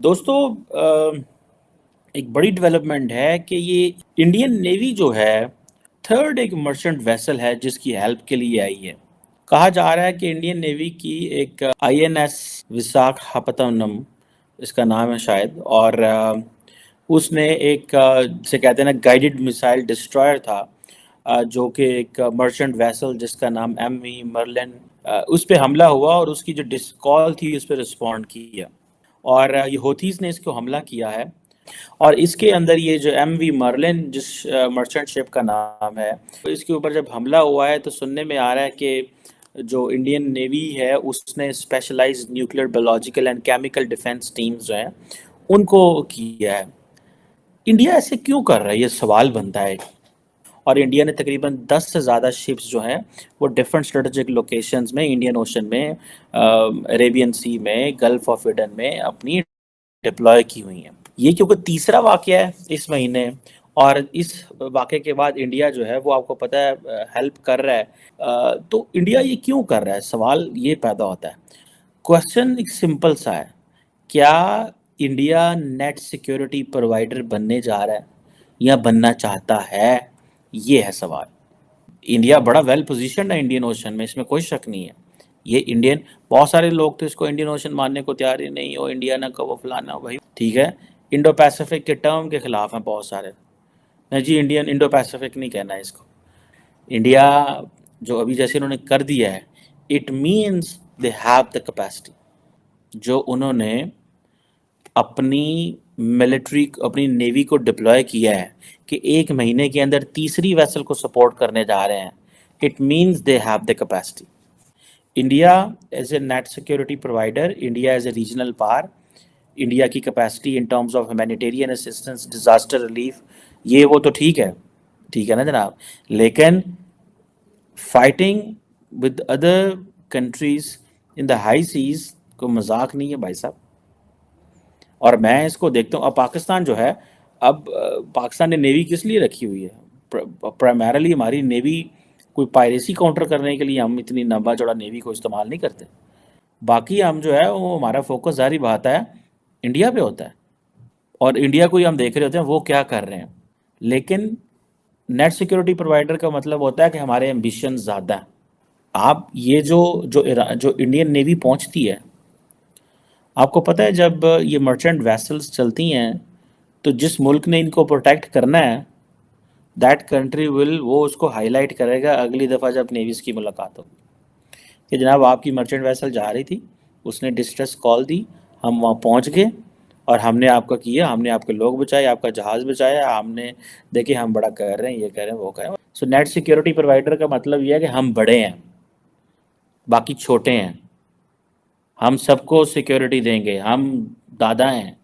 दोस्तों एक बड़ी डेवलपमेंट है कि ये इंडियन नेवी जो है थर्ड एक मर्चेंट वेसल है जिसकी हेल्प के लिए आई है। कहा जा रहा है कि इंडियन नेवी की एक आईएनएस विशाखापत्तनम इसका नाम है शायद, और उसने एक जिसे कहते हैं ना गाइडेड मिसाइल डिस्ट्रॉयर था, जो कि एक मर्चेंट वेसल जिसका नाम एमवी मर्लिन, उस पे हमला हुआ और उसकी जो डिस कॉल थी उस पर रिस्पॉन्ड किया और ये होथीज ने इसको हमला किया है। और इसके अंदर ये जो एमवी मर्लिन जिस मर्चेंट शिप का नाम है, तो इसके ऊपर जब हमला हुआ है तो सुनने में आ रहा है कि जो इंडियन नेवी है उसने specialised nuclear biological and chemical defence teams जो हैं उनको किया है। इंडिया ऐसे क्यों कर रहा है, ये सवाल बनता है। और इंडिया ने तकरीबन 10 से ज़्यादा शिप्स जो हैं वो डिफरेंट स्ट्रेटेजिक लोकेशंस में, इंडियन ओशन में, अरेबियन सी में, गल्फ ऑफ एडन में अपनी डिप्लॉय की हुई हैं। ये क्योंकि तीसरा वाक़या है इस महीने, और इस वाक़े के बाद इंडिया जो है वो आपको पता है हेल्प कर रहा है। तो इंडिया ये क्यों कर रहा है, सवाल ये पैदा होता है। क्वेश्चन एक सिंपल सा है, क्या इंडिया नेट सिक्योरिटी प्रोवाइडर बनने जा रहा है या बनना चाहता है, ये है सवाल। इंडिया बड़ा वेल पोजीशन्ड है इंडियन ओशन में, इसमें कोई शक नहीं है। ये इंडियन, बहुत सारे लोग तो इसको इंडियन ओशन मानने को तैयार ही नहीं हो, इंडिया ना कहो फलाना भाई, ठीक है। इंडो पैसिफिक के टर्म के खिलाफ हैं बहुत सारे, नहीं जी इंडियन इंडो पैसिफिक नहीं कहना है इसको। इंडिया जो अभी जैसे उन्होंने कर दिया है, it means they have the capacity. जो उन्होंने अपनी मिलिट्री, अपनी नेवी को डिप्लॉय किया है कि एक महीने के अंदर तीसरी वेसल को सपोर्ट करने जा रहे हैं, it means they have the capacity. India as a net security provider, India as a regional power, India की capacity in terms of humanitarian assistance, disaster relief, ये वो तो ठीक है ना जनाब, लेकिन fighting with other countries in the high seas को मजाक नहीं है भाई साहब। और मैं इसको देखता हूँ, अब पाकिस्तान जो है, अब पाकिस्तान ने नेवी किस लिए रखी हुई है? प्राइमरली हमारी नेवी कोई पायरेसी काउंटर करने के लिए हम इतनी लंबा चौड़ा नेवी को इस्तेमाल नहीं करते। बाकी हम जो है वो हमारा फोकस जारी बात है इंडिया पे होता है, और इंडिया को ही हम देख रहे होते हैं वो क्या कर रहे हैं। लेकिन नेट सिक्योरिटी प्रोवाइडर का मतलब होता है कि हमारे एम्बिशन ज़्यादा हैं। आप ये जो इंडियन नेवी पहुंचती है, आपको पता है जब ये मर्चेंट वेसल्स चलती हैं तो जिस मुल्क ने इनको प्रोटेक्ट करना है, दैट कंट्री विल, वो उसको हाईलाइट करेगा अगली दफ़ा जब नेवीज़ की मुलाकात हो कि जनाब आपकी मर्चेंट वेसल जा रही थी, उसने डिस्ट्रेस कॉल दी, हम वहाँ पहुँच गए और हमने आपका किया, हमने आपके लोग बचाए, आपका जहाज़ बचाया, हमने देखे हम बड़ा कर रहे हैं, ये कर रहे हैं, वो कर रहे हैं। सो नेट सिक्योरिटी प्रोवाइडर का मतलब ये है कि हम बड़े हैं, बाकी छोटे हैं, हम सबको सिक्योरिटी देंगे, हम दादा हैं,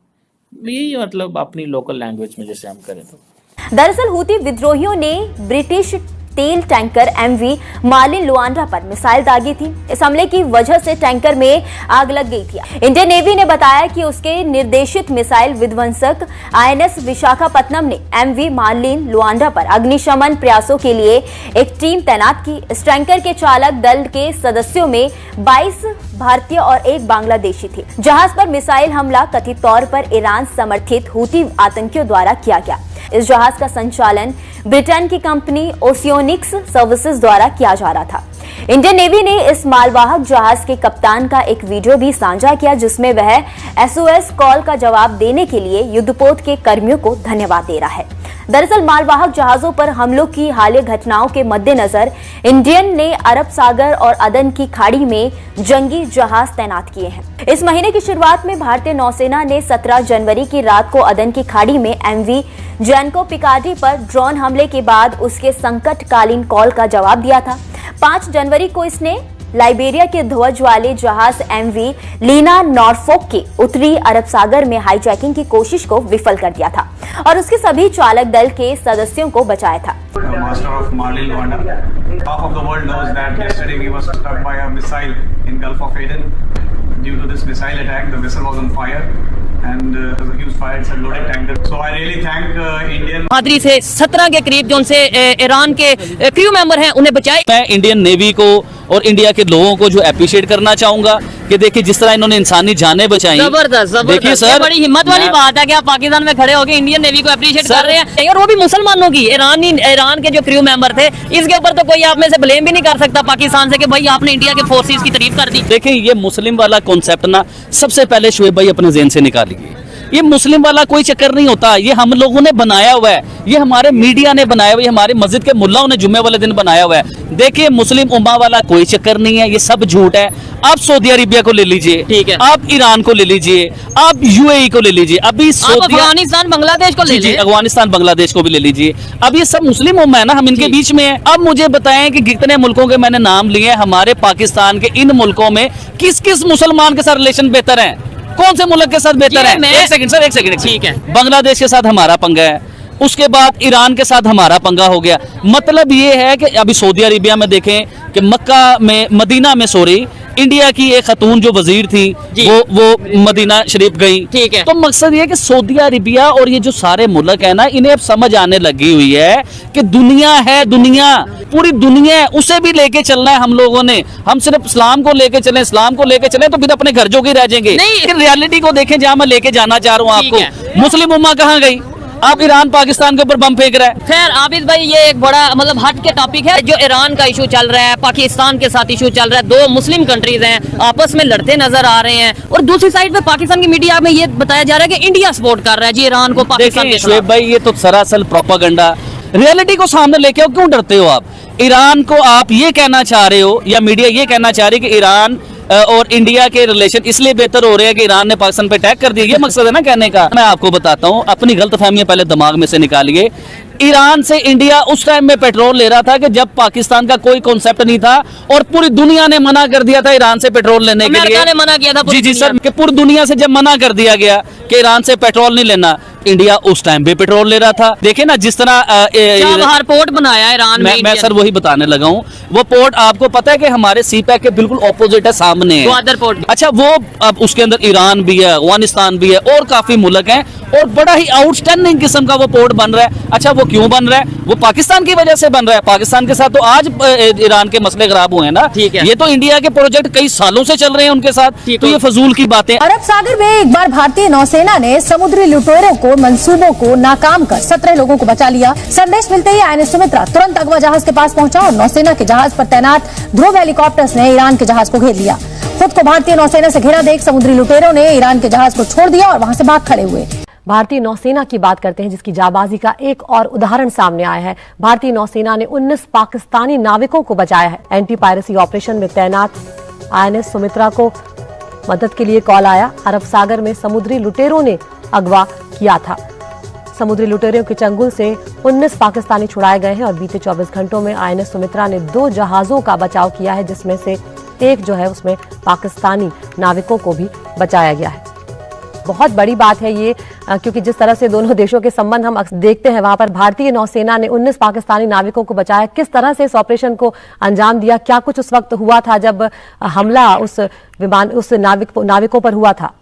यही मतलब अपनी लोकल लैंग्वेज में जैसे हम करें। तो दरअसल हूती विद्रोहियों ने ब्रिटिश तेल टैंकर एमवी मार्लिन लुआंडा पर मिसाइल दागी थी। इस हमले की वजह से टैंकर में आग लग गई थी। इंडियन नेवी ने बताया कि उसके निर्देशित मिसाइल विध्वंसक आईएनएस विशाखापत्तनम ने एमवी मार्लिन लुआंडा पर अग्निशमन प्रयासों के लिए एक टीम तैनात की। इस टैंकर के चालक दल के सदस्यों में 22 भारतीय और एक बांग्लादेशी थे। जहाज पर मिसाइल हमला कथित तौर पर ईरान समर्थित हूती आतंकियों द्वारा किया गया। इस जहाज का संचालन ब्रिटेन की कंपनी ओशियोनिक्स सर्विसेज द्वारा किया जा रहा था। इंडियन नेवी ने इस मालवाहक जहाज के कप्तान का एक वीडियो भी साझा किया जिसमें वह एसओएस कॉल का जवाब देने के लिए युद्धपोत के कर्मियों को धन्यवाद दे रहा है। दरअसल मालवाहक जहाजों पर हमलों की हालिया घटनाओं के मद्देनजर इंडियन ने अरब सागर और अदन की खाड़ी में जंगी जहाज तैनात किए हैं। इस महीने की शुरुआत में भारतीय नौसेना ने 17 जनवरी की रात को अदन की खाड़ी में एमवी जैनको पिकार्डी पर ड्रोन हमले के बाद उसके संकटकालीन कॉल का जवाब दिया था। 5 जनवरी को इसने लाइबेरिया के ध्वज वाले जहाज एमवी लीना नॉरफोक के उत्तरी अरब सागर में हाईजैकिंग की कोशिश को विफल कर दिया था और उसके सभी चालक दल के सदस्यों को बचाया था। Master of Marlin Luanda. Half of the world knows that yesterday we were struck by a missile in Gulf of Aden. Due to this missile attack, the vessel was on fire and there was a huge fire. It's a loaded tanker. So I really thank Indian. मादरी से 17 के करीब जो उनसे Iran के crew member हैं उन्हें बचाए। मैं इंडियन नेवी को और इंडिया के लोगों को जो अप्रिशिएट करना चाहूंगा कि देखिए जिस तरह इन्होंने इंसानी जानें बचाई। जबरदस्त देखिए ये सर, बड़ी हिम्मत वाली बात है कि आप पाकिस्तान में खड़े होकर इंडियन नेवी को अप्रिशिएट कर रहे हैं, और वो भी मुसलमानों की। ईरान के जो क्रू मेंबर थे, इसके ऊपर तो कोई आप में से ब्लेम भी नहीं कर सकता पाकिस्तान से कि भाई आपने इंडिया के फोर्सेस की तारीफ कर दी। देखिए ये मुस्लिम वाला कॉन्सेप्ट ना सबसे पहले शोएब भाई अपने ज़हन से निकालिए। ये मुस्लिम वाला कोई चक्कर नहीं होता, ये हम लोगों ने बनाया हुआ है, ये हमारे मीडिया ने बनाया हुआ है, हमारे मस्जिद के मुल्लाओं ने जुम्मे वाले दिन बनाया हुआ है। देखिए मुस्लिम उम्मा वाला कोई चक्कर नहीं है, ये सब झूठ है। आप सऊदी अरेबिया को ले लीजिए, ठीक है, आप ईरान को ले लीजिए, आप यूएई को ले लीजिए, अभी अफगानिस्तान बांग्लादेश को ले लीजिए, अफगानिस्तान बांग्लादेश को भी ले लीजिए। अब ये सब मुस्लिम उम्मा है ना, हम इनके बीच में है। अब मुझे बताएं कि कितने मुल्कों के मैंने नाम लिए, हमारे पाकिस्तान के इन मुल्कों में किस किस मुसलमान के साथ रिलेशन बेहतर है, कौन से मुल्क के साथ बेहतर है? एक सेकंड सर, एक सेकंड, ठीक है। बांग्लादेश के साथ हमारा पंगा है, उसके बाद ईरान के साथ हमारा पंगा हो गया। मतलब ये है कि अभी सऊदी अरेबिया में देखें कि मदीना में इंडिया की एक खतून जो वजीर थी वो मदीना शरीफ गई, ठीक है। तो मकसद ये है कि सऊदी अरेबिया और ये जो सारे मुल्क है ना, इन्हें अब समझ आने लगी हुई है कि दुनिया है, दुनिया पूरी दुनिया है, उसे भी लेके चलना है हम लोगों ने। हम सिर्फ इस्लाम को लेके चलें, इस्लाम को लेके चलें तो फिर अपने घर जो के रह जाएंगे। नहीं, रियलिटी को देखें जहां मैं लेके जाना चाह रहा हूँ आपको। मुस्लिम उम्मा कहाँ गई? आप ईरान पाकिस्तान के ऊपर बम फेंक रहे हैं। खैर आबिद भाई, ये एक बड़ा मतलब हट के टॉपिक है। जो ईरान का इशू चल रहा है, पाकिस्तान के साथ इशू चल रहा है, दो मुस्लिम कंट्रीज हैं आपस में लड़ते नजर आ रहे हैं, और दूसरी साइड पे पाकिस्तान की मीडिया में ये बताया जा रहा है कि इंडिया सपोर्ट कर रहा है जी ईरान को पाकिस्तान के शोएब भाई, ये तो सरासर प्रोपेगेंडा। रियलिटी को सामने लेके आओ, क्यों डरते हो आप? ईरान को आप ये कहना चाह रहे हो या मीडिया ये कहना चाह रही है कि ईरान और इंडिया के रिलेशन इसलिए बेहतर हो रहे हैं कि ईरान ने पाकिस्तान पे अटैक कर दिया, ये मकसद है ना कहने का। मैं आपको बताता हूँ, अपनी गलतफहमियां पहले दिमाग में से निकालिए। ईरान से इंडिया उस टाइम में पेट्रोल ले रहा था कि जब पाकिस्तान का कोई कॉन्सेप्ट नहीं था, और पूरी दुनिया ने मना कर दिया था ईरान से पेट्रोल लेने के लिए। ने मना किया था जी सर, कि पूरी दुनिया से जब मना कर दिया गया कि ईरान से पेट्रोल नहीं लेना, इंडिया उस टाइम पे पेट्रोल ले रहा था। देखिए ना जिस तरह पोर्ट बनाया ईरान में, मैं सर वही बताने लगा हूँ। वो पोर्ट आपको पता है कि हमारे सीपैक के बिल्कुल ऑपोजिट है, सामने है पोर्ट। अच्छा, वो अब उसके अंदर ईरान भी है, अफगानिस्तान भी है, और काफी मुल्क हैं, और बड़ा ही आउटस्टैंडिंग किस्म का वो पोर्ट बन रहा है। अच्छा, वो क्यों बन रहा है? वो पाकिस्तान की वजह से बन रहा है। पाकिस्तान के साथ तो आज ईरान के मसले खराब हुए हैं ना, ठीक है। ये तो इंडिया के प्रोजेक्ट कई सालों से चल रहे हैं उनके साथ, तो ये फजूल की बातें। अरब सागर में एक बार भारतीय नौसेना ने समुद्री लुटेरों को मंसूबों को नाकाम कर 17 लोगों को बचा लिया। संदेश मिलते ही INS सुमित्रा तुरंत अगवा जहाज के पास पहुंचा और नौसेना के जहाज पर तैनात ध्रुव हेलीकॉप्टर्स ने ईरान के जहाज को घेर लिया। खुद को भारतीय नौसेना से घिरा देख समुद्री लुटेरों ने ईरान के जहाज को छोड़ दिया और वहां से भाग खड़े हुए। भारतीय नौसेना की बात करते हैं, जिसकी जाबाजी का एक और उदाहरण सामने आया है। भारतीय नौसेना ने 19 पाकिस्तानी नाविकों को बचाया है। एंटी पायरेसी ऑपरेशन में तैनात INS सुमित्रा को मदद के लिए कॉल आया। अरब सागर में समुद्री लुटेरों ने अगवा किया था। समुद्री लुटेरों के चंगुल से 19 पाकिस्तानी छुड़ाए गए हैं और बीते 24 घंटों में INS सुमित्रा ने 2 जहाजों का बचाव किया है, जिसमें से एक जो है उसमें पाकिस्तानी नाविकों को भी बचाया गया है। बहुत बड़ी बात है ये, क्योंकि जिस तरह से दोनों देशों के संबंध हम देखते हैं, वहां पर भारतीय नौसेना ने 19 पाकिस्तानी नाविकों को बचाया। किस तरह से इस ऑपरेशन को अंजाम दिया, क्या कुछ उस वक्त हुआ था जब हमला उस नाविकों पर हुआ था?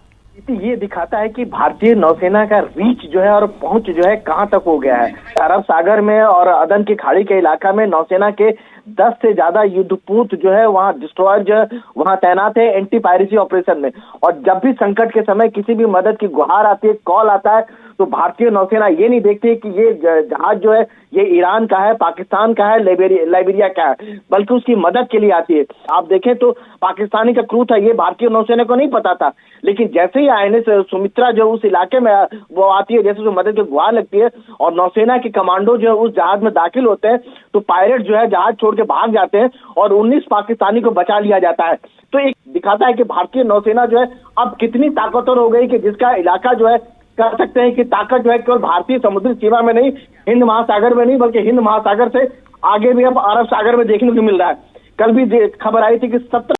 ये दिखाता है कि भारतीय नौसेना का रीच जो है और पहुंच जो है कहां तक हो गया है। अरब सागर में और अदन की खाड़ी के इलाका में नौसेना के 10 से ज्यादा युद्धपूत जो है वहां डिस्ट्रॉयर जो है वहां तैनात है एंटी पायरेसी ऑपरेशन में। और जब भी संकट के समय किसी भी मदद की गुहार आती है, कॉल आता है, तो भारतीय नौसेना ये नहीं देखती कि ये जहाज जो है ये ईरान का है, पाकिस्तान का है, लाइबेरिया का है, बल्कि उसकी मदद के लिए आती है। आप देखें तो पाकिस्तानी का क्रू था, ये भारतीय नौसेना को नहीं पता था, लेकिन जैसे ही INS सुमित्रा जो उस इलाके में वो आती है, जैसे जो मदद की गुहार लगती है और नौसेना के कमांडो जो है उस जहाज में दाखिल होते हैं, तो पायलट जो है जहाज छोड़ के भाग जाते हैं और 19 पाकिस्तानी को बचा लिया जाता है। तो एक दिखाता है कि भारतीय नौसेना जो है अब कितनी ताकतवर हो गई कि जिसका इलाका जो है कह सकते हैं कि ताकत जो है केवल भारतीय समुद्री सीमा में नहीं, हिंद महासागर में नहीं, बल्कि हिंद महासागर से आगे भी अब अरब सागर में देखने को मिल रहा है। कल भी खबर आई थी कि 17